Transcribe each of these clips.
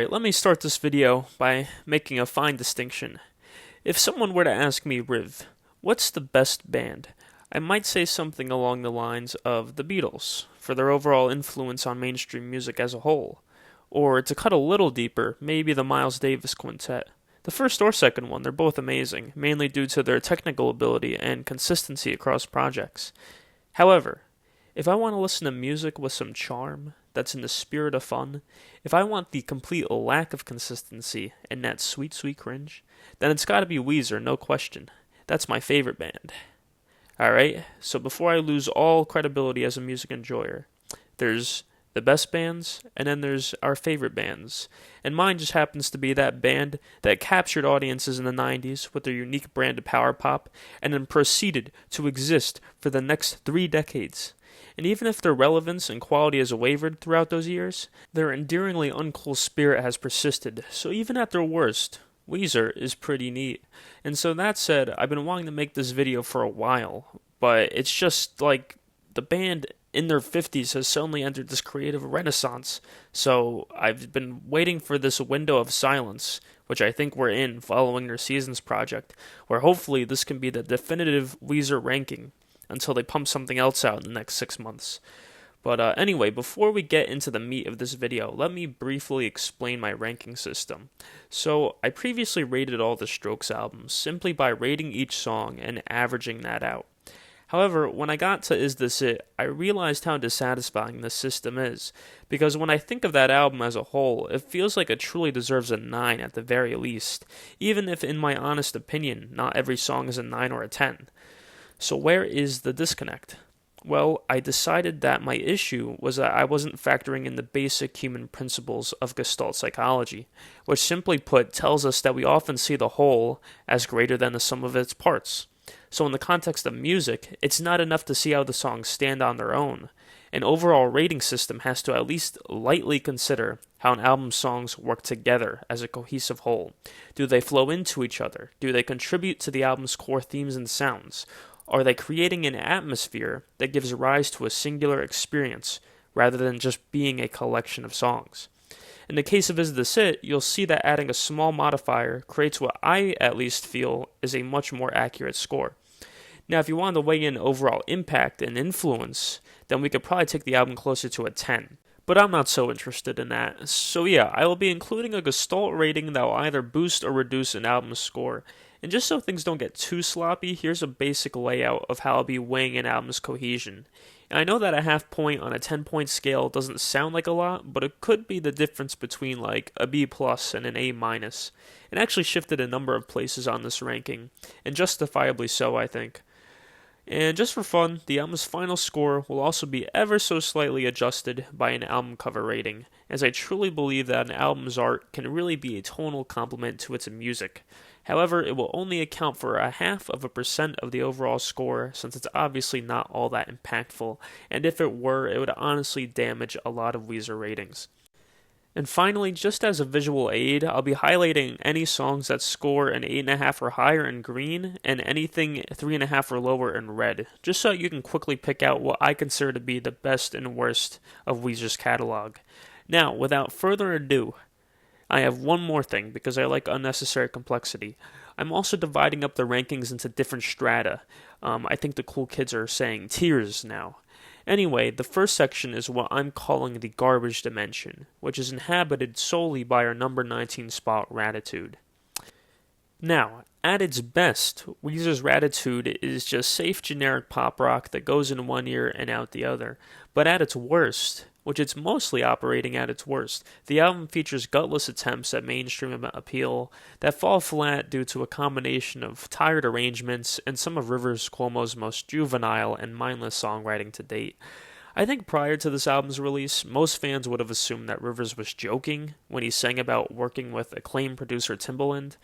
Alright, let me start this video by making a fine distinction. If someone were to ask me, Riv, what's the best band? I might say something along the lines of the Beatles, for their overall influence on mainstream music as a whole. Or, to cut a little deeper, maybe the Miles Davis Quintet. The first or second one, they're both amazing, mainly due to their technical ability and consistency across projects. However, if I want to listen to music with some charm, that's in the spirit of fun, if I want the complete lack of consistency and that sweet, sweet cringe, then it's gotta be Weezer, no question. That's my favorite band. Alright, so before I lose all credibility as a music enjoyer, there's the best bands, and then there's our favorite bands. And mine just happens to be that band that captured audiences in the 90s with their unique brand of power pop, and then proceeded to exist for the next 3 decades. And even if their relevance and quality has wavered throughout those years, their endearingly uncool spirit has persisted, so even at their worst, Weezer is pretty neat. And so that said, I've been wanting to make this video for a while, but it's just like the band in their 50s has suddenly entered this creative renaissance, so I've been waiting for this window of silence, which I think we're in following their Seasons project, where hopefully this can be the definitive Weezer ranking until they pump something else out in the next 6 months. But anyway, before we get into the meat of this video, let me briefly explain my ranking system. So, I previously rated all the Strokes albums simply by rating each song and averaging that out. However, when I got to Is This It, I realized how dissatisfying this system is, because when I think of that album as a whole, it feels like it truly deserves a 9 at the very least, even if in my honest opinion, not every song is a 9 or a 10. So where is the disconnect? Well, I decided that my issue was that I wasn't factoring in the basic human principles of Gestalt psychology, which simply put tells us that we often see the whole as greater than the sum of its parts. So in the context of music, it's not enough to see how the songs stand on their own. An overall rating system has to at least lightly consider how an album's songs work together as a cohesive whole. Do they flow into each other? Do they contribute to the album's core themes and sounds? Are they creating an atmosphere that gives rise to a singular experience, rather than just being a collection of songs? In the case of Is This It, you'll see that adding a small modifier creates what I at least feel is a much more accurate score. Now, if you wanted to weigh in overall impact and influence, then we could probably take the album closer to a 10. But I'm not so interested in that. So yeah, I will be including a Gestalt rating that will either boost or reduce an album's score. And just so things don't get too sloppy, here's a basic layout of how I'll be weighing an album's cohesion. And I know that a half point on a 10-point scale doesn't sound like a lot, but it could be the difference between like a B plus and an A minus. It actually shifted a number of places on this ranking, and justifiably so, I think. And just for fun, the album's final score will also be ever so slightly adjusted by an album cover rating, as I truly believe that an album's art can really be a tonal complement to its music. However, it will only account for 0.5% of the overall score, since it's obviously not all that impactful, and if it were, it would honestly damage a lot of Weezer ratings. And finally, just as a visual aid, I'll be highlighting any songs that score an 8.5 or higher in green, and anything 3.5 or lower in red, just so you can quickly pick out what I consider to be the best and worst of Weezer's catalog. Now, without further ado, I have one more thing, because I like unnecessary complexity. I'm also dividing up the rankings into different strata. I think the cool kids are saying tiers now. Anyway, the first section is what I'm calling the garbage dimension, which is inhabited solely by our number 19 spot, Ratitude. Now, at its best, Weezer's Ratitude is just safe generic pop rock that goes in one ear and out the other. But at its worst, which it's mostly operating at its worst, the album features gutless attempts at mainstream appeal that fall flat due to a combination of tired arrangements and some of Rivers Cuomo's most juvenile and mindless songwriting to date. I think prior to this album's release, most fans would have assumed that Rivers was joking when he sang about working with acclaimed producer Timbaland.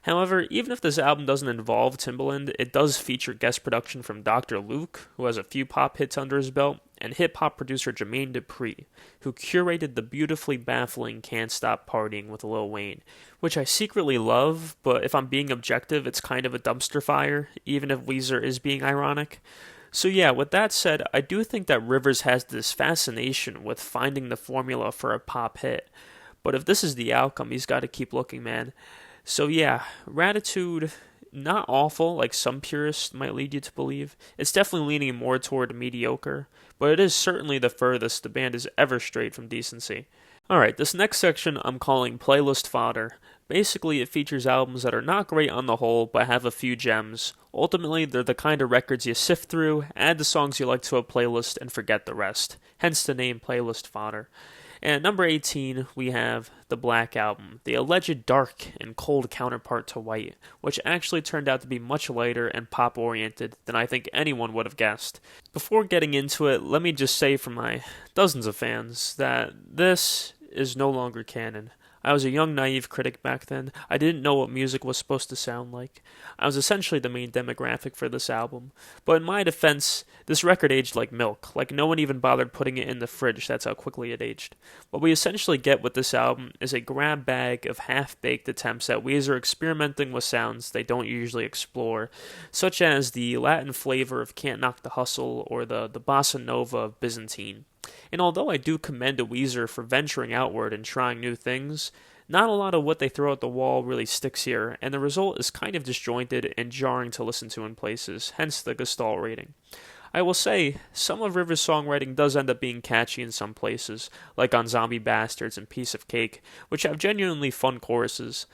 However, even if this album doesn't involve Timbaland, it does feature guest production from Dr. Luke, who has a few pop hits under his belt, and hip-hop producer Jermaine Dupri, who curated the beautifully baffling Can't Stop Partying with Lil Wayne, which I secretly love, but if I'm being objective, it's kind of a dumpster fire, even if Weezer is being ironic. So yeah, with that said, I do think that Rivers has this fascination with finding the formula for a pop hit, But if this is the outcome, he's got to keep looking, man. So yeah, Ratitude, not awful like some purists might lead you to believe. It's definitely leaning more toward mediocre, but it is certainly the furthest the band has ever strayed from decency. Alright, this next section I'm calling Playlist Fodder. Basically, it features albums that are not great on the whole, but have a few gems. Ultimately, they're the kind of records you sift through, add the songs you like to a playlist, and forget the rest. Hence the name Playlist Fodder. And at number 18, we have the Black Album, the alleged dark and cold counterpart to White, which actually turned out to be much lighter and pop-oriented than I think anyone would have guessed. Before getting into it, let me just say for my dozens of fans that this is no longer canon. I was a young, naive critic back then. I didn't know what music was supposed to sound like. I was essentially the main demographic for this album. But in my defense, this record aged like milk. Like no one even bothered putting it in the fridge, that's how quickly it aged. What we essentially get with this album is a grab bag of half-baked attempts at Weezer experimenting with sounds they don't usually explore, such as the Latin flavor of Can't Knock the Hustle or the bossa nova of Byzantine. And although I do commend a Weezer for venturing outward and trying new things, not a lot of what they throw at the wall really sticks here, and the result is kind of disjointed and jarring to listen to in places, hence the Gestalt rating. I will say, some of Rivers' songwriting does end up being catchy in some places, like on Zombie Bastards and Piece of Cake, which have genuinely fun choruses.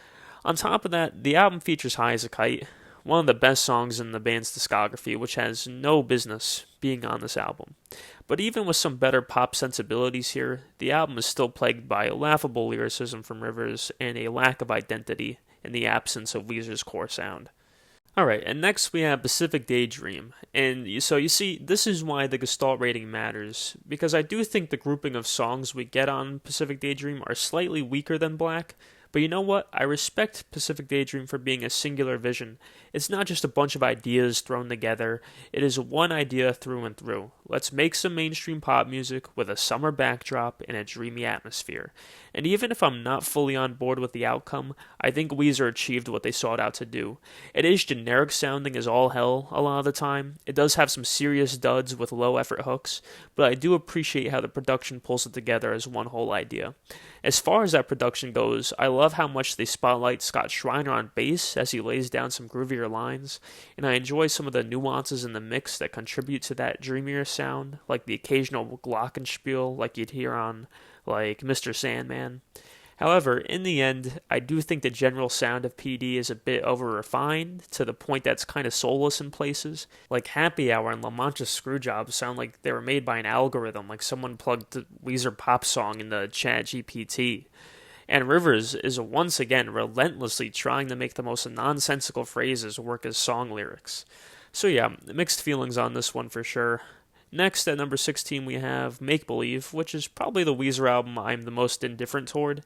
On top of that, the album features High as a Kite, one of the best songs in the band's discography, which has no business being on this album. But even with some better pop sensibilities here, the album is still plagued by laughable lyricism from Rivers and a lack of identity in the absence of Weezer's core sound. Alright, and next we have Pacific Daydream, and so you see, this is why the Gestalt rating matters, because I do think the grouping of songs we get on Pacific Daydream are slightly weaker than Black, but you know what? I respect Pacific Daydream for being a singular vision. It's not just a bunch of ideas thrown together, it is one idea through and through. Let's make some mainstream pop music with a summer backdrop and a dreamy atmosphere. And even if I'm not fully on board with the outcome, I think Weezer achieved what they sought out to do. It is generic sounding as all hell a lot of the time. It does have some serious duds with low effort hooks, but I do appreciate how the production pulls it together as one whole idea. As far as that production goes, I love how much they spotlight Scott Schreiner on bass as he lays down some groovier lines, and I enjoy some of the nuances in the mix that contribute to that dreamier sound, like the occasional glockenspiel like you'd hear on, like, Mr. Sandman. However, in the end, I do think the general sound of PD is a bit over-refined, to the point that's kind of soulless in places. Like Happy Hour and La Mancha Screwjob sound like they were made by an algorithm, like someone plugged the Weezer pop song into ChatGPT. And Rivers is once again relentlessly trying to make the most nonsensical phrases work as song lyrics. So yeah, mixed feelings on this one for sure. Next, at number 16, we have Make Believe, which is probably the Weezer album I'm the most indifferent toward.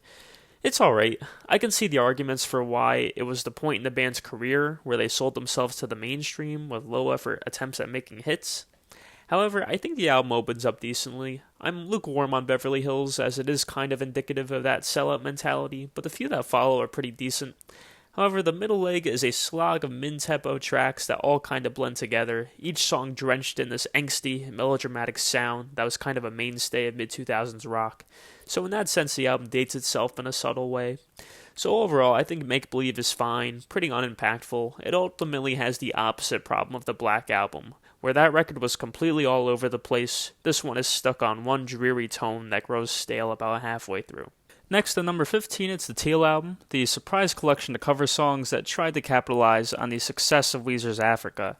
It's alright. I can see the arguments for why it was the point in the band's career where they sold themselves to the mainstream with low-effort attempts at making hits. However, I think the album opens up decently. I'm lukewarm on Beverly Hills, as it is kind of indicative of that sellout mentality, but the few that follow are pretty decent. However, the middle leg is a slog of min-tempo tracks that all kind of blend together, each song drenched in this angsty, melodramatic sound that was kind of a mainstay of mid-2000s rock. So in that sense, the album dates itself in a subtle way. So overall, I think Make Believe is fine, pretty unimpactful. It ultimately has the opposite problem of the Black Album. Where that record was completely all over the place, this one is stuck on one dreary tone that grows stale about halfway through. Next, at number 15, it's the Teal album, the surprise collection of cover songs that tried to capitalize on the success of Weezer's Africa.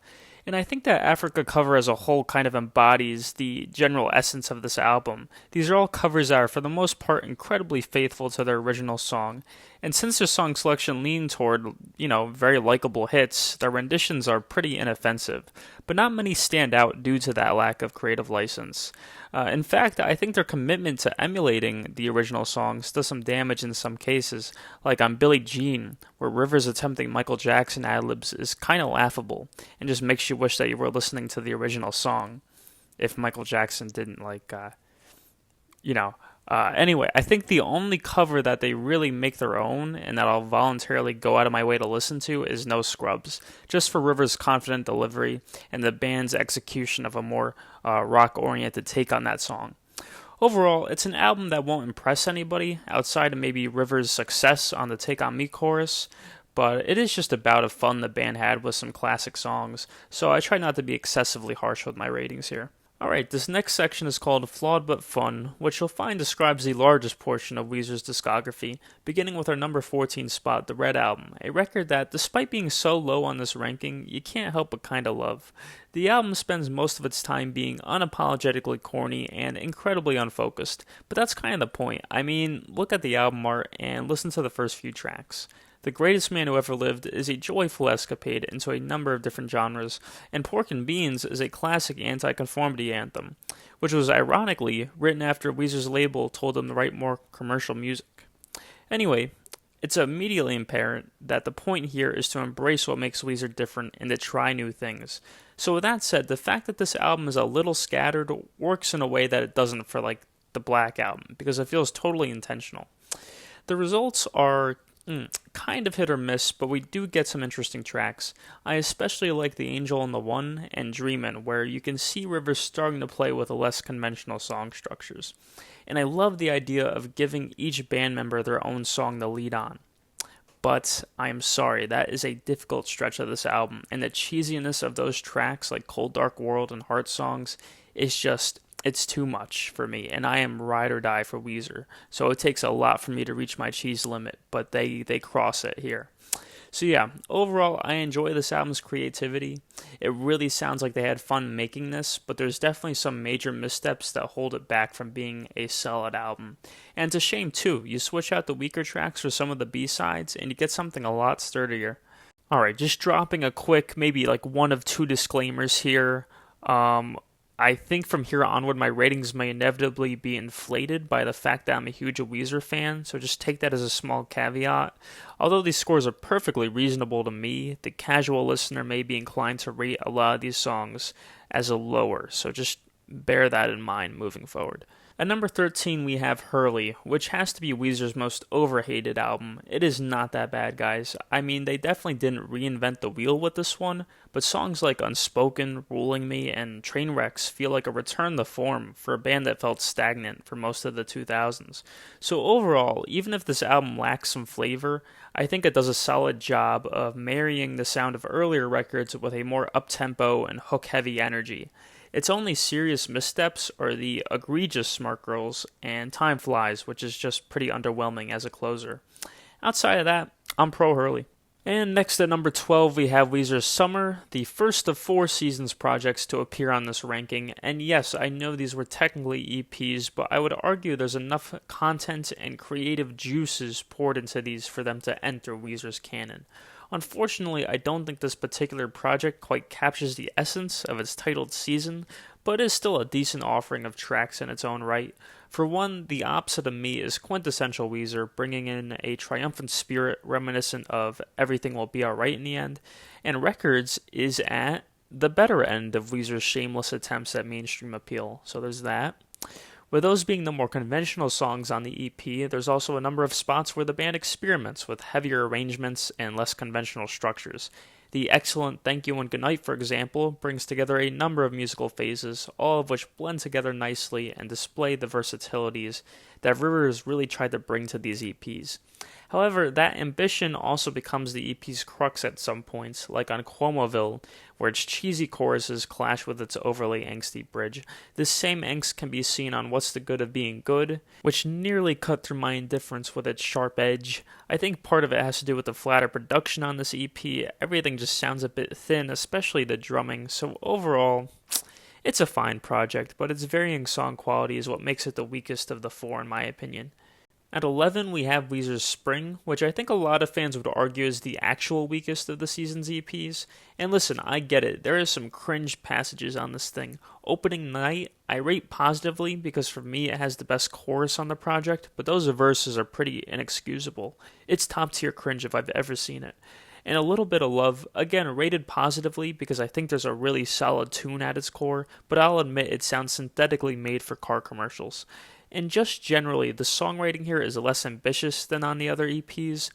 And I think that Africa cover as a whole kind of embodies the general essence of this album. These are all covers that are, for the most part, incredibly faithful to their original song. And since their song selection leaned toward, very likable hits, their renditions are pretty inoffensive. But not many stand out due to that lack of creative license. In fact, I think their commitment to emulating the original songs does some damage in some cases, like on Billie Jean, where Rivers attempting Michael Jackson ad-libs is kind of laughable, and just makes you wish that you were listening to the original song, if Michael Jackson didn't, anyway, I think the only cover that they really make their own, and that I'll voluntarily go out of my way to listen to, is No Scrubs, just for Rivers' confident delivery and the band's execution of a more rock-oriented take on that song. Overall, it's an album that won't impress anybody outside of maybe Rivers' success on the Take On Me chorus, but it is just about a fun the band had with some classic songs, so I try not to be excessively harsh with my ratings here. Alright, this next section is called Flawed But Fun, which you'll find describes the largest portion of Weezer's discography, beginning with our number 14 spot, The Red Album, a record that, despite being so low on this ranking, you can't help but kinda love. The album spends most of its time being unapologetically corny and incredibly unfocused, but that's kind of the point. I mean, look at the album art and listen to the first few tracks. The Greatest Man Who Ever Lived is a joyful escapade into a number of different genres, and Pork and Beans is a classic anti-conformity anthem, which was ironically written after Weezer's label told him to write more commercial music. Anyway, it's immediately apparent that the point here is to embrace what makes Weezer different and to try new things. So with that said, the fact that this album is a little scattered works in a way that it doesn't for like the Black Album, because it feels totally intentional. The results are kind of hit or miss, but we do get some interesting tracks. I especially like The Angel and the One and Dreamin', where you can see Rivers starting to play with less conventional song structures. And I love the idea of giving each band member their own song to lead on. But I am sorry, that is a difficult stretch of this album, and the cheesiness of those tracks like Cold Dark World and Heart Songs is just, it's too much for me, and I am ride or die for Weezer, so it takes a lot for me to reach my cheese limit, but they cross it here. So yeah, overall, I enjoy this album's creativity. It really sounds like they had fun making this, but there's definitely some major missteps that hold it back from being a solid album. And it's a shame too, you switch out the weaker tracks for some of the B-sides, and you get something a lot sturdier. Alright, just dropping a quick, maybe like one of two disclaimers here. I think from here onward, my ratings may inevitably be inflated by the fact that I'm a huge Weezer fan, so just take that as a small caveat. Although these scores are perfectly reasonable to me, the casual listener may be inclined to rate a lot of these songs as a lower, so just bear that in mind moving forward. At number 13, we have Hurley, which has to be Weezer's most overhated album. It is not that bad, guys. I mean, they definitely didn't reinvent the wheel with this one, but songs like Unspoken, Ruling Me, and Trainwrecks feel like a return to form for a band that felt stagnant for most of the 2000s. So overall, even if this album lacks some flavor, I think it does a solid job of marrying the sound of earlier records with a more up-tempo and hook-heavy energy. Its only serious missteps are the egregious Smart Girls and Time Flies, which is just pretty underwhelming as a closer. Outside of that, I'm pro Hurley. And next at number 12, we have Weezer's Summer, the first of 4 Seasons projects to appear on this ranking. And yes, I know these were technically EPs, but I would argue there's enough content and creative juices poured into these for them to enter Weezer's canon. Unfortunately, I don't think this particular project quite captures the essence of its titled season, but is still a decent offering of tracks in its own right. For one, The Opposite of Me is quintessential Weezer, bringing in a triumphant spirit reminiscent of Everything Will Be Alright in the End, and Records is at the better end of Weezer's shameless attempts at mainstream appeal, so there's that. With those being the more conventional songs on the EP, there's also a number of spots where the band experiments with heavier arrangements and less conventional structures. The excellent Thank You and Goodnight, for example, brings together a number of musical phases, all of which blend together nicely and display the versatilities that Rivers really tried to bring to these EPs. However, that ambition also becomes the EP's crux at some points, like on Cuomoville, where its cheesy choruses clash with its overly angsty bridge. This same angst can be seen on What's the Good of Being Good, which nearly cut through my indifference with its sharp edge. I think part of it has to do with the flatter production on this EP. Everything just sounds a bit thin, especially the drumming, so overall, it's a fine project, but its varying song quality is what makes it the weakest of the 4 in my opinion. At 11, we have Weezer's Spring, which I think a lot of fans would argue is the actual weakest of the season's EPs. And listen, I get it, there are some cringe passages on this thing. Opening Night, I rate positively because for me it has the best chorus on the project, but those verses are pretty inexcusable. It's top tier cringe if I've ever seen it. And A Little Bit of Love, again, rated positively because I think there's a really solid tune at its core, but I'll admit it sounds synthetically made for car commercials. And just generally, the songwriting here is less ambitious than on the other EPs,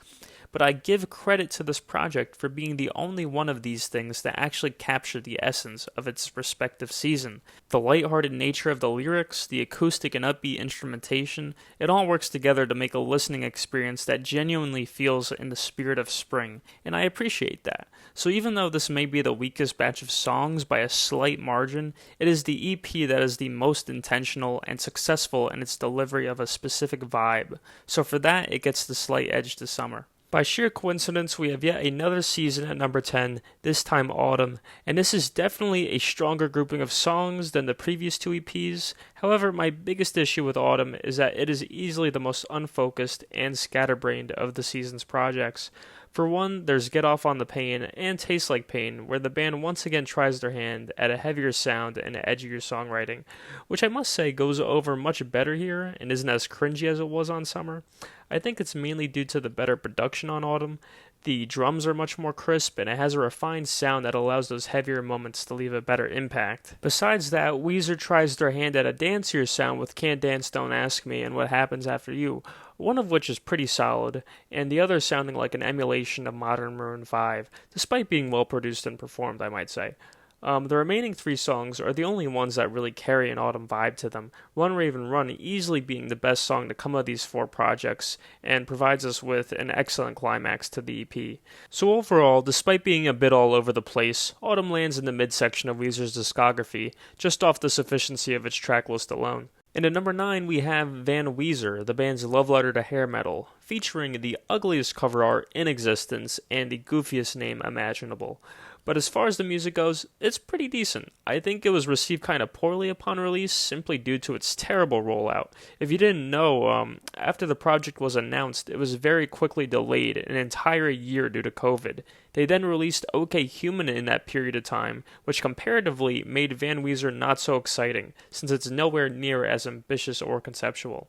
but I give credit to this project for being the only one of these things that actually captured the essence of its respective season. The lighthearted nature of the lyrics, the acoustic and upbeat instrumentation, it all works together to make a listening experience that genuinely feels in the spirit of spring, and I appreciate that. So even though this may be the weakest batch of songs by a slight margin, it is the EP that is the most intentional and successful in its delivery of a specific vibe. So for that, it gets the slight edge to summer. By sheer coincidence, we have yet another season at number 10, this time autumn, and this is definitely a stronger grouping of songs than the previous two EPs. However, my biggest issue with autumn is that it is easily the most unfocused and scatterbrained of the season's projects. For one, there's Get Off on the Pain and Taste Like Pain, where the band once again tries their hand at a heavier sound and edgier songwriting, which I must say goes over much better here and isn't as cringy as it was on Summer. I think it's mainly due to the better production on Autumn. The drums are much more crisp, and it has a refined sound that allows those heavier moments to leave a better impact. Besides that, Weezer tries their hand at a dancier sound with Can't Dance, Don't Ask Me and What Happens After You, one of which is pretty solid, and the other sounding like an emulation of modern Maroon 5, despite being well produced and performed, I might say. The remaining three songs are the only ones that really carry an autumn vibe to them, Run Raven Run easily being the best song to come of these four projects, and provides us with an excellent climax to the EP. So overall, despite being a bit all over the place, Autumn lands in the midsection of Weezer's discography, just off the sufficiency of its track list alone. And at number 9, we have Van Weezer, the band's love letter to hair metal, featuring the ugliest cover art in existence and the goofiest name imaginable. But as far as the music goes, it's pretty decent. I think it was received kind of poorly upon release, simply due to its terrible rollout. If you didn't know, after the project was announced, it was very quickly delayed an entire year due to COVID. They then released OK Human in that period of time, which comparatively made Van Weezer not so exciting, since it's nowhere near as ambitious or conceptual.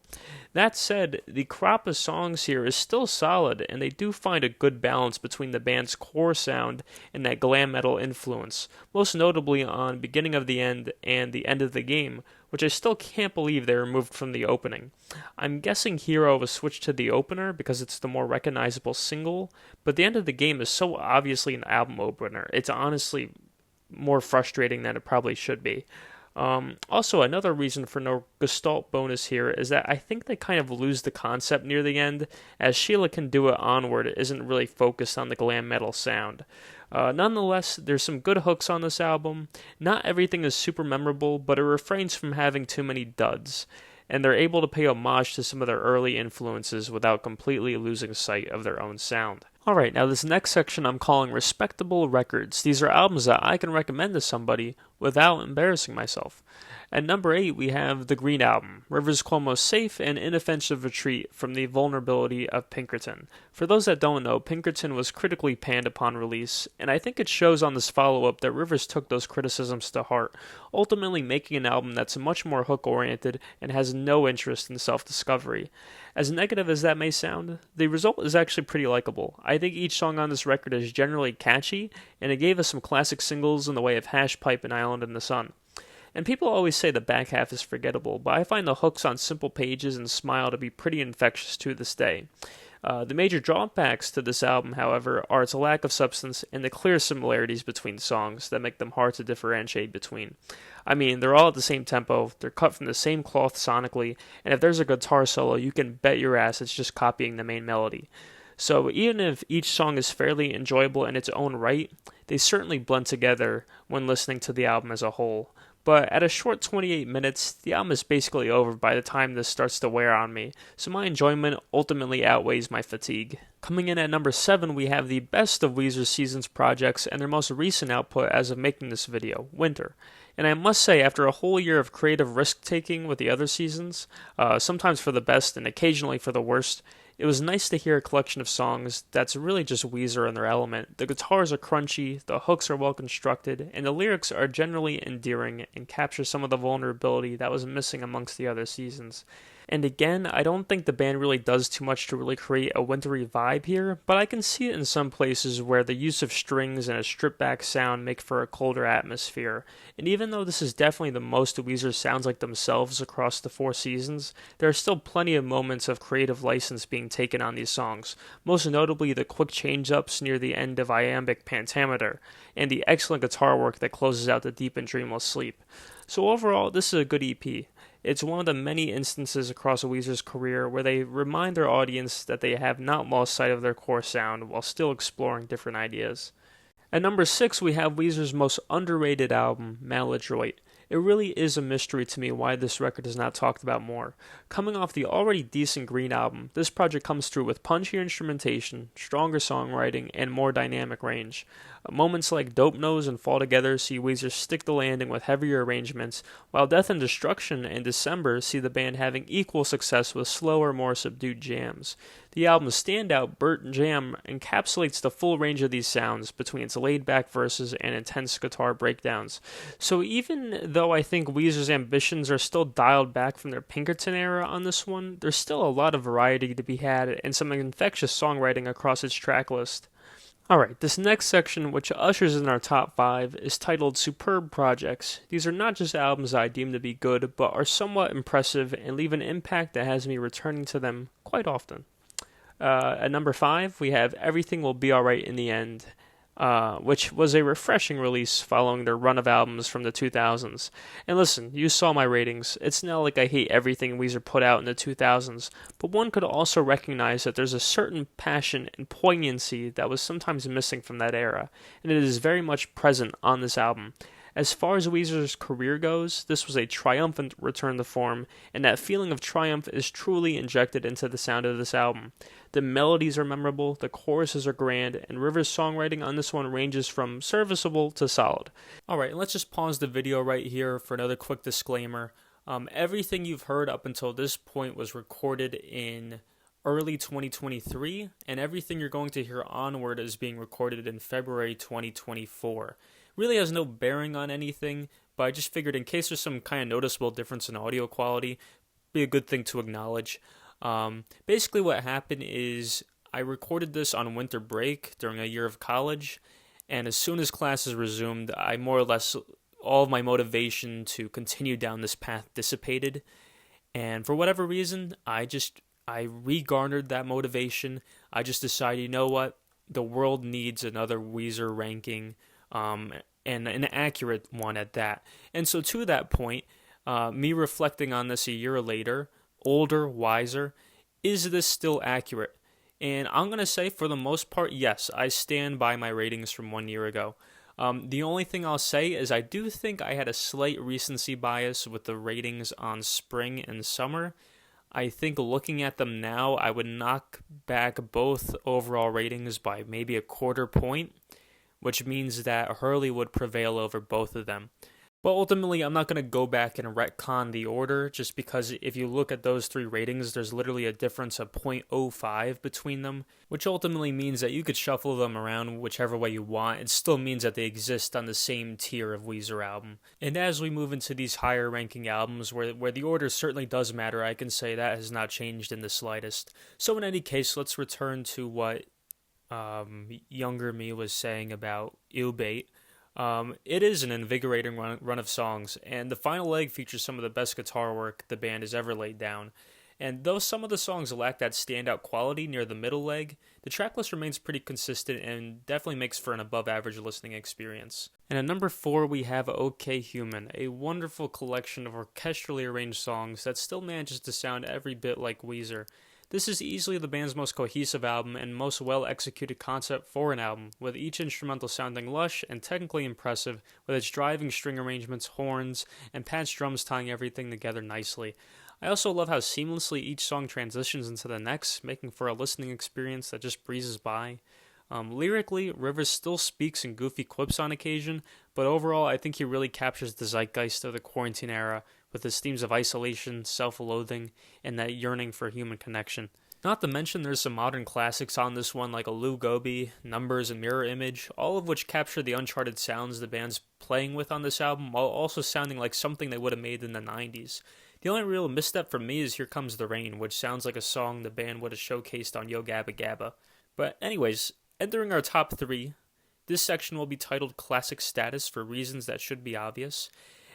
That said, the crop of songs here is still solid, and they do find a good balance between the band's core sound and that glam metal influence, most notably on Beginning of the End and The End of the Game, which I still can't believe they removed from the opening. I'm guessing Hero was switched to the opener because it's the more recognizable single, but The End of the Game is so obviously an album opener, it's honestly more frustrating than it probably should be. Also, another reason for no Gestalt bonus here is that I think they kind of lose the concept near the end, as Sheila Can Do It Onward isn't really focused on the glam metal sound. Nonetheless, there's some good hooks on this album. Not everything is super memorable, but it refrains from having too many duds, and they're able to pay homage to some of their early influences without completely losing sight of their own sound. Alright, now this next section I'm calling Respectable Records. These are albums that I can recommend to somebody without embarrassing myself. At number 8, we have The Green Album, Rivers Cuomo's safe and inoffensive retreat from the vulnerability of Pinkerton. For those that don't know, Pinkerton was critically panned upon release, and I think it shows on this follow-up that Rivers took those criticisms to heart, ultimately making an album that's much more hook-oriented and has no interest in self-discovery. As negative as that may sound, the result is actually pretty likable. I think each song on this record is generally catchy, and it gave us some classic singles in the way of Hash Pipe and Island in the Sun. And people always say the back half is forgettable, but I find the hooks on Simple Pages and Smile to be pretty infectious to this day. The major drawbacks to this album, however, are its lack of substance and the clear similarities between songs that make them hard to differentiate between. I mean, they're all at the same tempo, they're cut from the same cloth sonically, and if there's a guitar solo, you can bet your ass it's just copying the main melody. So even if each song is fairly enjoyable in its own right, they certainly blend together when listening to the album as a whole. But at a short 28 minutes, the album is basically over by the time this starts to wear on me, so my enjoyment ultimately outweighs my fatigue. Coming in at number 7, we have the best of Weezer's season's projects and their most recent output as of making this video, Winter. And I must say, after a whole year of creative risk-taking with the other seasons, sometimes for the best and occasionally for the worst, it was nice to hear a collection of songs that's really just Weezer in their element. The guitars are crunchy, the hooks are well constructed, and the lyrics are generally endearing and capture some of the vulnerability that was missing amongst the other seasons. And again, I don't think the band really does too much to really create a wintry vibe here, but I can see it in some places where the use of strings and a stripped back sound make for a colder atmosphere. And even though this is definitely the most Weezer sounds like themselves across the four seasons, there are still plenty of moments of creative license being taken on these songs, most notably the quick change-ups near the end of Iambic Pentameter, and the excellent guitar work that closes out the deep and dreamless sleep. So overall, this is a good EP. It's one of the many instances across Weezer's career where they remind their audience that they have not lost sight of their core sound while still exploring different ideas. At number 6, we have Weezer's most underrated album, Maladroit. It really is a mystery to me why this record is not talked about more. Coming off the already decent Green album, this project comes through with punchier instrumentation, stronger songwriting, and more dynamic range. Moments like Dope Nose and Fall Together see Weezer stick the landing with heavier arrangements, while Death and Destruction and December see the band having equal success with slower, more subdued jams. The album's standout, Burt Jam, encapsulates the full range of these sounds between its laid-back verses and intense guitar breakdowns. So even though I think Weezer's ambitions are still dialed back from their Pinkerton era on this one, there's still a lot of variety to be had and some infectious songwriting across its track list. Alright, this next section, which ushers in our top 5, is titled Superb Projects. These are not just albums I deem to be good, but are somewhat impressive and leave an impact that has me returning to them quite often. At number 5, we have Everything Will Be Alright in the End, which was a refreshing release following their run of albums from the 2000s. And listen, you saw my ratings. It's not like I hate everything Weezer put out in the 2000s, but one could also recognize that there's a certain passion and poignancy that was sometimes missing from that era, and it is very much present on this album. As far as Weezer's career goes, this was a triumphant return to form, and that feeling of triumph is truly injected into the sound of this album. The melodies are memorable, the choruses are grand, and Rivers' songwriting on this one ranges from serviceable to solid. Alright, let's just pause the video right here for another quick disclaimer. Everything you've heard up until this point was recorded in early 2023, and everything you're going to hear onward is being recorded in February 2024. Really has no bearing on anything, but I just figured in case there's some kind of noticeable difference in audio quality, be a good thing to acknowledge. Basically what happened is I recorded this on winter break during a year of college, and as soon as classes resumed, I more or less, all of my motivation to continue down this path dissipated, and for whatever reason, I re-garnered that motivation. I just decided, you know what, the world needs another Weezer ranking, and an accurate one at that. And so to that point, me reflecting on this a year later, older, wiser, is this still accurate? And I'm going to say for the most part, yes, I stand by my ratings from 1 year ago. The only thing I'll say is I do think I had a slight recency bias with the ratings on spring and summer. I think looking at them now, I would knock back both overall ratings by maybe a quarter point, which means that Hurley would prevail over both of them. But ultimately, I'm not going to go back and retcon the order, just because if you look at those three ratings, there's literally a difference of 0.05 between them, which ultimately means that you could shuffle them around whichever way you want. It still means that they exist on the same tier of Weezer album. And as we move into these higher ranking albums, where the order certainly does matter, I can say that has not changed in the slightest. So in any case, let's return to what younger me was saying about Illbait. It is an invigorating run of songs, and the final leg features some of the best guitar work the band has ever laid down. And though some of the songs lack that standout quality near the middle leg, the tracklist remains pretty consistent and definitely makes for an above-average listening experience. And at number 4, we have OK Human, a wonderful collection of orchestrally arranged songs that still manages to sound every bit like Weezer. This is easily the band's most cohesive album and most well-executed concept for an album, with each instrumental sounding lush and technically impressive, with its driving string arrangements, horns, and patched drums tying everything together nicely. I also love how seamlessly each song transitions into the next, making for a listening experience that just breezes by. Lyrically, Rivers still speaks in goofy quips on occasion, but overall I think he really captures the zeitgeist of the quarantine era, with his themes of isolation, self-loathing, and that yearning for human connection. Not to mention there's some modern classics on this one like a Lou Gobi, Numbers, and Mirror Image, all of which capture the uncharted sounds the band's playing with on this album while also sounding like something they would have made in the 90s. The The only real misstep for me is Here Comes the Rain, which sounds like a song the band would have showcased on Yo Gabba Gabba. But anyways, entering our top 3, this section will be titled Classic Status for reasons that should be obvious.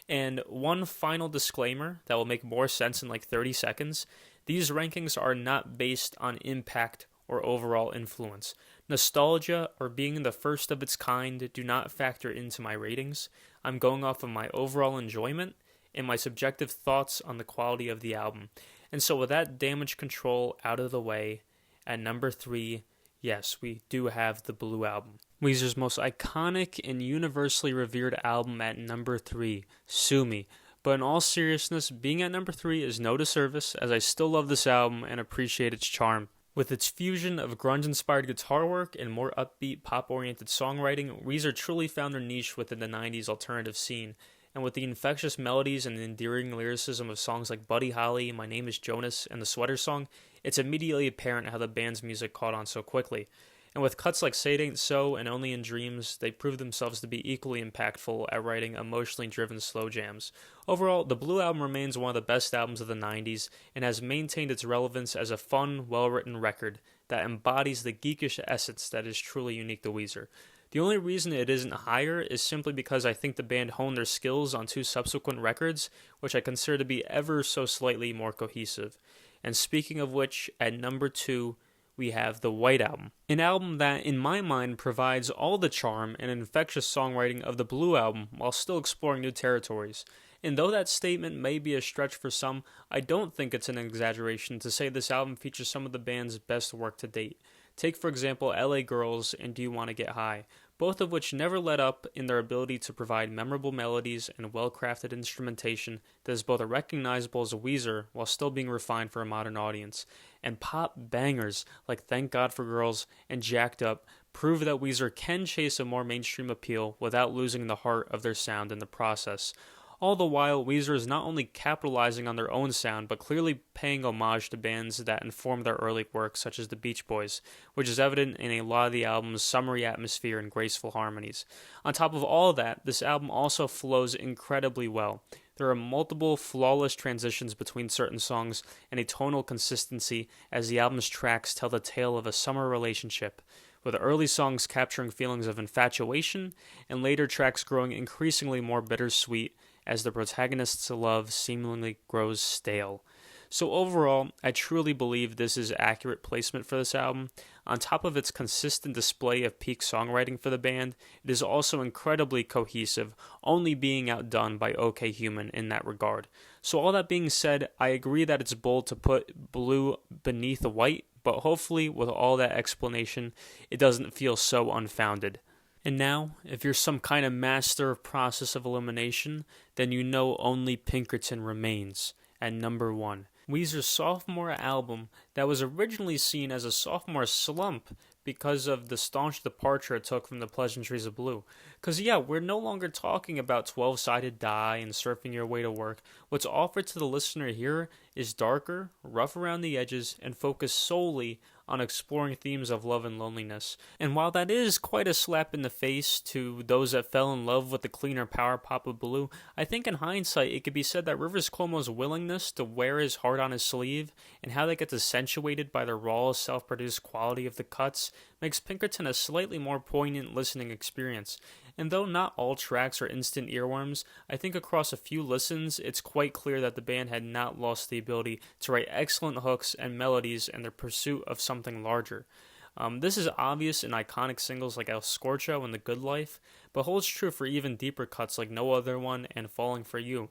And one final disclaimer that will make more sense in like 30 seconds. These rankings are not based on impact or overall influence. Nostalgia or being the first of its kind do not factor into my ratings. I'm going off of my overall enjoyment and my subjective thoughts on the quality of the album. And so with that damage control out of the way, at number 3, yes, we do have the Blue Album. Weezer's most iconic and universally revered album at number 3, Sue Me. But in all seriousness, being at number 3 is no disservice, as I still love this album and appreciate its charm. With its fusion of grunge-inspired guitar work and more upbeat, pop-oriented songwriting, Weezer truly found their niche within the 90s alternative scene. And with the infectious melodies and the endearing lyricism of songs like Buddy Holly, My Name is Jonas, and the Sweater Song, it's immediately apparent how the band's music caught on so quickly. And with cuts like Say It Ain't So and Only in Dreams, they proved themselves to be equally impactful at writing emotionally driven slow jams. Overall, the Blue Album remains one of the best albums of the 90s and has maintained its relevance as a fun, well-written record that embodies the geekish essence that is truly unique to Weezer. The only reason it isn't higher is simply because I think the band honed their skills on 2 subsequent records, which I consider to be ever so slightly more cohesive. And speaking of which, at number 2, we have the White Album, an album that, in my mind, provides all the charm and infectious songwriting of the Blue Album while still exploring new territories. And though that statement may be a stretch for some, I don't think it's an exaggeration to say this album features some of the band's best work to date. Take, for example, LA Girls and Do You Want to Get High, both of which never let up in their ability to provide memorable melodies and well-crafted instrumentation that is both recognizable as a Weezer while still being refined for a modern audience. And pop bangers like Thank God for Girls and Jacked Up prove that Weezer can chase a more mainstream appeal without losing the heart of their sound in the process. All the while, Weezer is not only capitalizing on their own sound, but clearly paying homage to bands that informed their early work, such as the Beach Boys, which is evident in a lot of the album's summery atmosphere and graceful harmonies. On top of all of that, this album also flows incredibly well. There are multiple flawless transitions between certain songs and a tonal consistency as the album's tracks tell the tale of a summer relationship, with early songs capturing feelings of infatuation and later tracks growing increasingly more bittersweet as the protagonist's love seemingly grows stale. So overall, I truly believe this is accurate placement for this album. On top of its consistent display of peak songwriting for the band, it is also incredibly cohesive, only being outdone by OK Human in that regard. So all that being said, I agree that it's bold to put Blue beneath White, but hopefully with all that explanation, it doesn't feel so unfounded. And now, if you're some kind of master of process of elimination, then you know only Pinkerton remains at number 1. Weezer's sophomore album that was originally seen as a sophomore slump because of the staunch departure it took from the Pleasantries of Blue. Because yeah, we're no longer talking about 12-sided die and surfing your way to work. What's offered to the listener here is darker, rough around the edges, and focused solely on exploring themes of love and loneliness. And while that is quite a slap in the face to those that fell in love with the cleaner power pop of Blue, I think in hindsight it could be said that Rivers Cuomo's willingness to wear his heart on his sleeve and how that gets accentuated by the raw, self-produced quality of the cuts makes Pinkerton a slightly more poignant listening experience. And though not all tracks are instant earworms, I think across a few listens, it's quite clear that the band had not lost the ability to write excellent hooks and melodies in their pursuit of something larger. This is obvious in iconic singles like El Scorcho and The Good Life, but holds true for even deeper cuts like No Other One and Falling For You.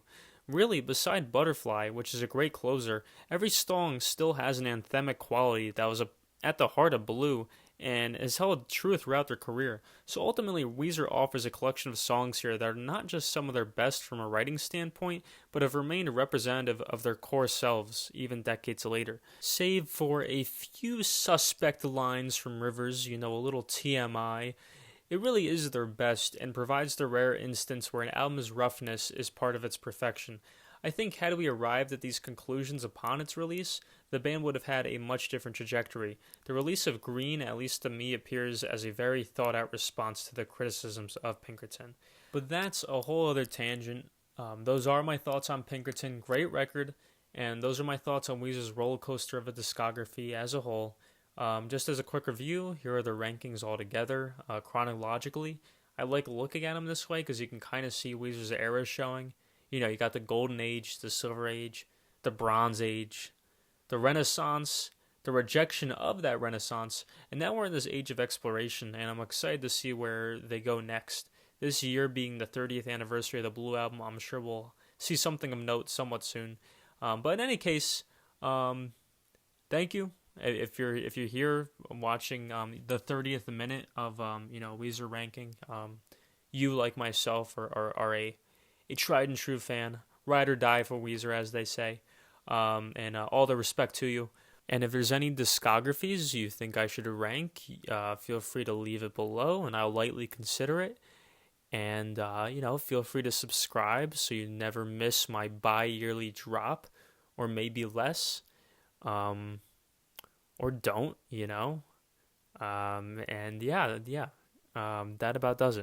Really, beside Butterfly, which is a great closer, every song still has an anthemic quality that was at the heart of Blue and has held true throughout their career. So ultimately, Weezer offers a collection of songs here that are not just some of their best from a writing standpoint, but have remained representative of their core selves, even decades later. Save for a few suspect lines from Rivers, a little TMI, it really is their best and provides the rare instance where an album's roughness is part of its perfection. I think had we arrived at these conclusions upon its release, the band would have had a much different trajectory. The release of Green, at least to me, appears as a very thought-out response to the criticisms of Pinkerton. But that's a whole other tangent. Those are my thoughts on Pinkerton. Great record, And those are my thoughts on Weezer's roller coaster of a discography as a whole. Just as a quick review, here are the rankings all together chronologically. I like looking at them this way because you can kind of see Weezer's era showing. You got the Golden Age, the Silver Age, the Bronze Age, the Renaissance, the rejection of that Renaissance, and now we're in this age of exploration, and I'm excited to see where they go next. This year being the 30th anniversary of the Blue Album, I'm sure we'll see something of note somewhat soon. But in any case, thank you if you're here watching the 30th minute of Weezer ranking. You like myself are a tried and true fan, ride or die for Weezer as they say, and all the respect to you. And if there's any discographies you think I should rank, feel free to leave it below, and I'll lightly consider it. And feel free to subscribe so you never miss my bi-yearly drop, or maybe less, or don't. And that about does it.